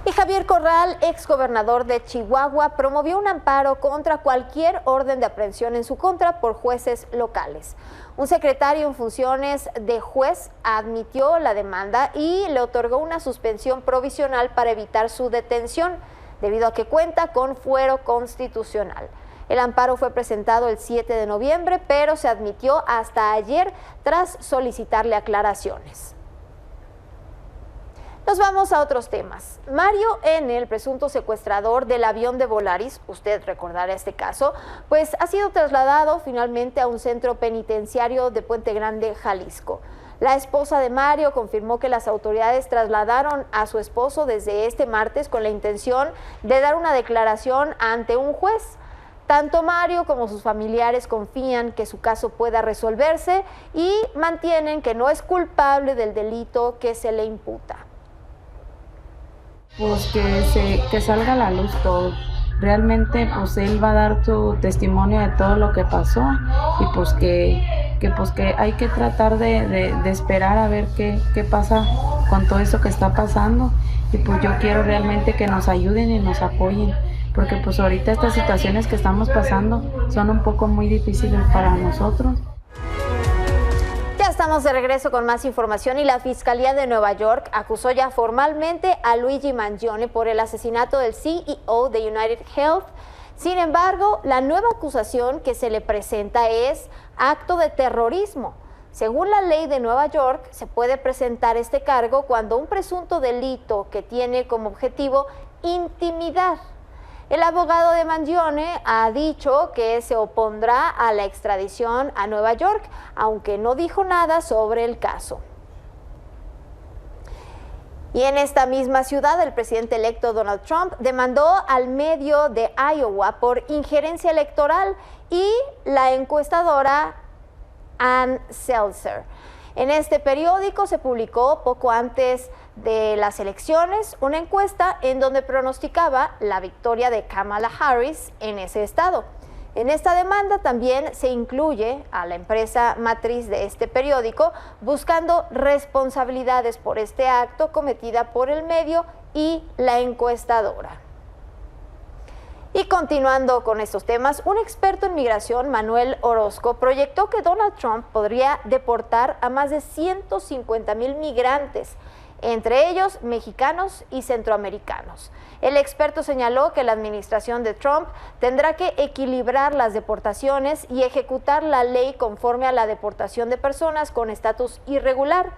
Y Javier Corral, exgobernador de Chihuahua, promovió un amparo contra cualquier orden de aprehensión en su contra por jueces locales. Un secretario en funciones de juez admitió la demanda y le otorgó una suspensión provisional para evitar su detención, debido a que cuenta con fuero constitucional. El amparo fue presentado el 7 de noviembre, pero se admitió hasta ayer tras solicitarle aclaraciones. Nos vamos a otros temas. Mario N., el presunto secuestrador del avión de Volaris, usted recordará este caso, pues ha sido trasladado finalmente a un centro penitenciario de Puente Grande, Jalisco. La esposa de Mario confirmó que las autoridades trasladaron a su esposo desde este martes con la intención de dar una declaración ante un juez. Tanto Mario como sus familiares confían que su caso pueda resolverse y mantienen que no es culpable del delito que se le imputa. Pues que salga a la luz todo. realmente pues él va a dar su testimonio de todo lo que pasó y pues que hay que tratar de esperar a ver qué pasa con todo esto que está pasando, y pues yo quiero realmente que nos ayuden y nos apoyen, porque pues ahorita estas situaciones que estamos pasando son un poco muy difíciles para nosotros. Ya estamos de regreso con más información, y la Fiscalía de Nueva York acusó ya formalmente a Luigi Mangione por el asesinato del CEO de United Health. Sin embargo, la nueva acusación que se le presenta es acto de terrorismo. Según la ley de Nueva York, se puede presentar este cargo cuando un presunto delito que tiene como objetivo intimidar. El abogado de Mangione ha dicho que se opondrá a la extradición a Nueva York, aunque no dijo nada sobre el caso. Y en esta misma ciudad, el presidente electo Donald Trump demandó al medio de Iowa por injerencia electoral y la encuestadora Ann Seltzer. En este periódico se publicó poco antes de las elecciones una encuesta en donde pronosticaba la victoria de Kamala Harris en ese estado. En esta demanda también se incluye a la empresa matriz de este periódico, buscando responsabilidades por este acto cometida por el medio y la encuestadora. Y continuando con estos temas, un experto en migración, Manuel Orozco, proyectó que Donald Trump podría deportar a más de 150,000 migrantes, entre ellos mexicanos y centroamericanos. El experto señaló que la administración de Trump tendrá que equilibrar las deportaciones y ejecutar la ley conforme a la deportación de personas con estatus irregular.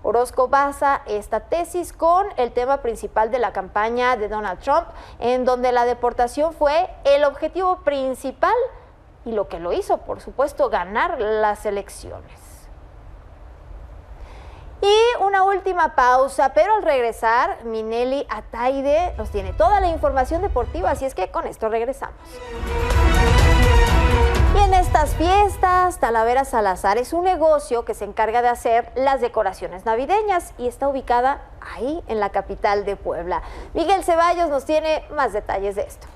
Orozco basa esta tesis con el tema principal de la campaña de Donald Trump, en donde la deportación fue el objetivo principal y lo que lo hizo, por supuesto, ganar las elecciones. Y una última pausa, pero al regresar, Minelli Ataide nos tiene toda la información deportiva, así es que con esto regresamos. Y en estas fiestas, Talavera Salazar es un negocio que se encarga de hacer las decoraciones navideñas y está ubicada ahí en la capital de Puebla. Miguel Ceballos nos tiene más detalles de esto.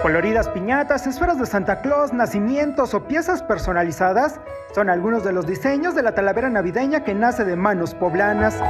Coloridas piñatas, esferas de Santa Claus, nacimientos o piezas personalizadas son algunos de los diseños de la Talavera navideña que nace de manos poblanas.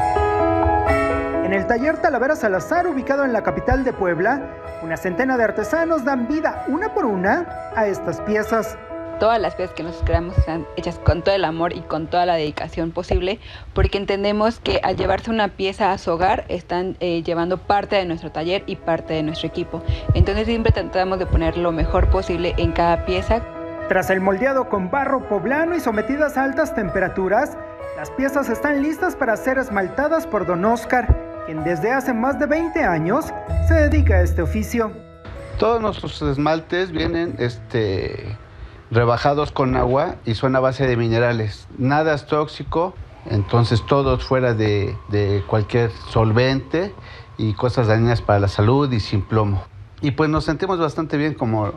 En el taller Talavera Salazar, ubicado en la capital de Puebla, una centena de artesanos dan vida una por una a estas piezas. Todas las piezas que nosotros creamos están hechas con todo el amor y con toda la dedicación posible, porque entendemos que al llevarse una pieza a su hogar están llevando parte de nuestro taller y parte de nuestro equipo. Entonces siempre tratamos de poner lo mejor posible en cada pieza. Tras el moldeado con barro poblano y sometidas a altas temperaturas, las piezas están listas para ser esmaltadas por don Oscar, quien desde hace más de 20 años se dedica a este oficio. Todos nuestros esmaltes vienen rebajados con agua y son a base de minerales. Nada es tóxico, entonces todos fuera de cualquier solvente y cosas dañinas para la salud y sin plomo. Y pues nos sentimos bastante bien como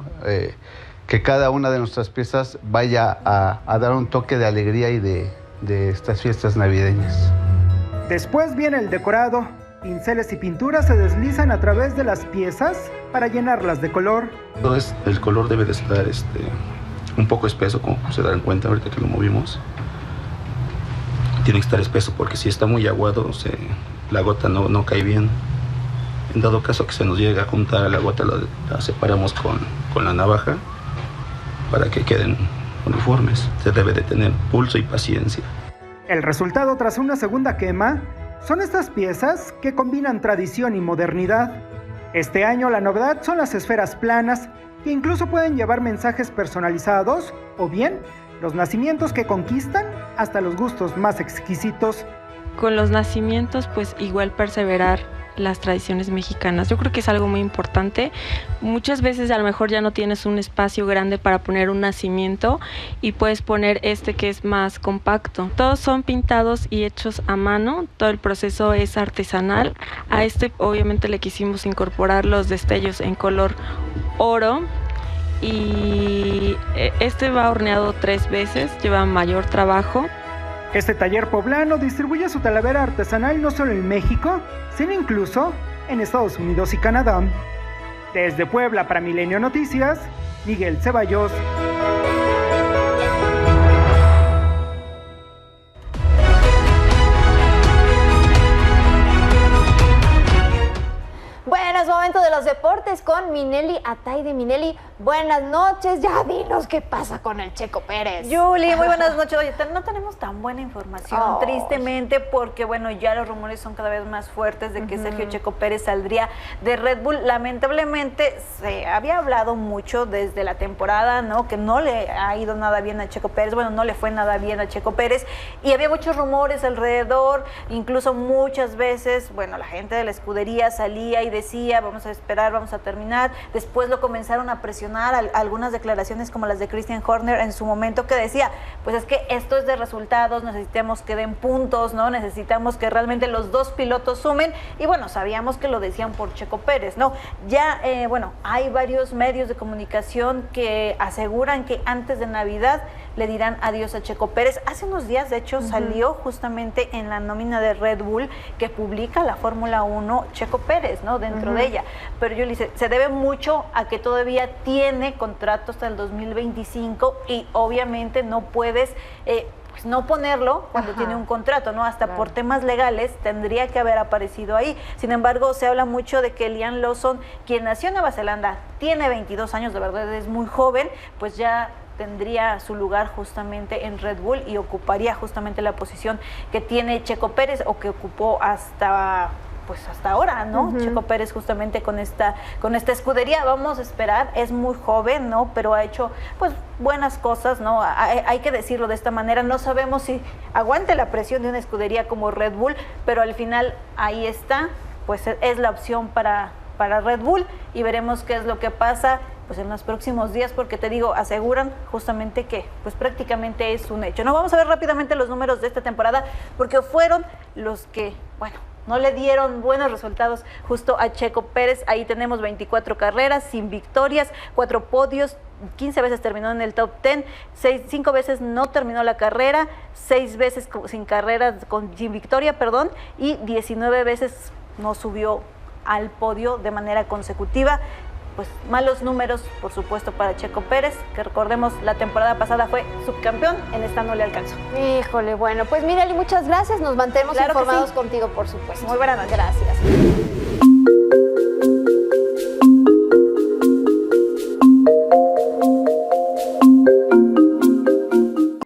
que cada una de nuestras piezas vaya a dar un toque de alegría y de estas fiestas navideñas. Después viene el decorado. Pinceles y pinturas se deslizan a través de las piezas para llenarlas de color. Entonces el color debe de estar un poco espeso, como se darán cuenta ahorita que lo movimos. Tiene que estar espeso porque si está muy aguado, la gota no cae bien. En dado caso que se nos llegue a juntar la gota, la separamos con la navaja para que queden uniformes. Se debe de tener pulso y paciencia. El resultado tras una segunda quema son estas piezas que combinan tradición y modernidad. Este año la novedad son las esferas planas, que incluso pueden llevar mensajes personalizados o bien los nacimientos que conquistan hasta los gustos más exquisitos. Con los nacimientos, pues igual perseverar las tradiciones mexicanas. Yo creo que es algo muy importante. Muchas veces a lo mejor ya no tienes un espacio grande para poner un nacimiento y puedes poner que es más compacto. Todos son pintados y hechos a mano. Todo el proceso es artesanal. A obviamente le quisimos incorporar los destellos en color oro y va horneado 3 veces, lleva mayor trabajo. Este taller poblano distribuye su talavera artesanal no solo en México, sino incluso en Estados Unidos y Canadá. Desde Puebla para Milenio Noticias, Miguel Ceballos. Bueno, es momento de los deportes con Minelli Ataide. Minelli, buenas noches. Ya dinos qué pasa con el Checo Pérez. Yuli, muy buenas noches. Oye, no tenemos tan buena información, tristemente, porque bueno, ya los rumores son cada vez más fuertes de que Sergio Checo Pérez saldría de Red Bull. Lamentablemente, se había hablado mucho desde la temporada, ¿no? Que no le ha ido nada bien a Checo Pérez. Bueno, no le fue nada bien a Checo Pérez. Y había muchos rumores alrededor, incluso muchas veces, bueno, la gente de la escudería salía y decía, vamos a esperar, vamos a terminar. Después lo comenzaron a presionar, algunas declaraciones como las de Christian Horner en su momento, que decía, pues es que esto es de resultados, necesitamos que den puntos, ¿no? Necesitamos que realmente los dos pilotos sumen, y bueno, sabíamos que lo decían por Checo Pérez, ¿no? Ya, bueno, hay varios medios de comunicación que aseguran que antes de Navidad le dirán adiós a Checo Pérez. Hace unos días, de hecho, salió justamente en la nómina de Red Bull que publica la Fórmula 1 Checo Pérez, ¿no? Dentro de ella. Pero yo le dice, se debe mucho a que todavía tiene contrato hasta el 2025 y obviamente no puedes pues no ponerlo cuando tiene un contrato, ¿no? Hasta por temas legales tendría que haber aparecido ahí. Sin embargo, se habla mucho de que Liam Lawson, quien nació en Nueva Zelanda, tiene 22 años, de verdad es muy joven, pues ya tendría su lugar justamente en Red Bull y ocuparía justamente la posición que tiene Checo Pérez, o que ocupó hasta ahora, ¿no? Checo Pérez justamente con esta escudería. Vamos a esperar, es muy joven, ¿no? Pero ha hecho pues buenas cosas, ¿no? Hay que decirlo de esta manera. No sabemos si aguante la presión de una escudería como Red Bull, pero al final ahí está, pues es la opción para Red Bull, y veremos qué es lo que pasa pues en los próximos días, porque te digo, aseguran justamente que pues prácticamente es un hecho. No, vamos a ver rápidamente los números de esta temporada, porque fueron los que, bueno, no le dieron buenos resultados justo a Checo Pérez. Ahí tenemos 24 carreras sin victorias, 4 podios, 15 veces terminó en el top 10, 5 veces no terminó la carrera, 6 veces sin victoria, y 19 veces no subió al podio de manera consecutiva. Pues malos números, por supuesto, para Checo Pérez, que recordemos, la temporada pasada fue subcampeón, en esta no le alcanzó. Híjole, bueno, pues Mireli, muchas gracias, nos mantenemos informados contigo, por supuesto. Muy buenas noches. Gracias.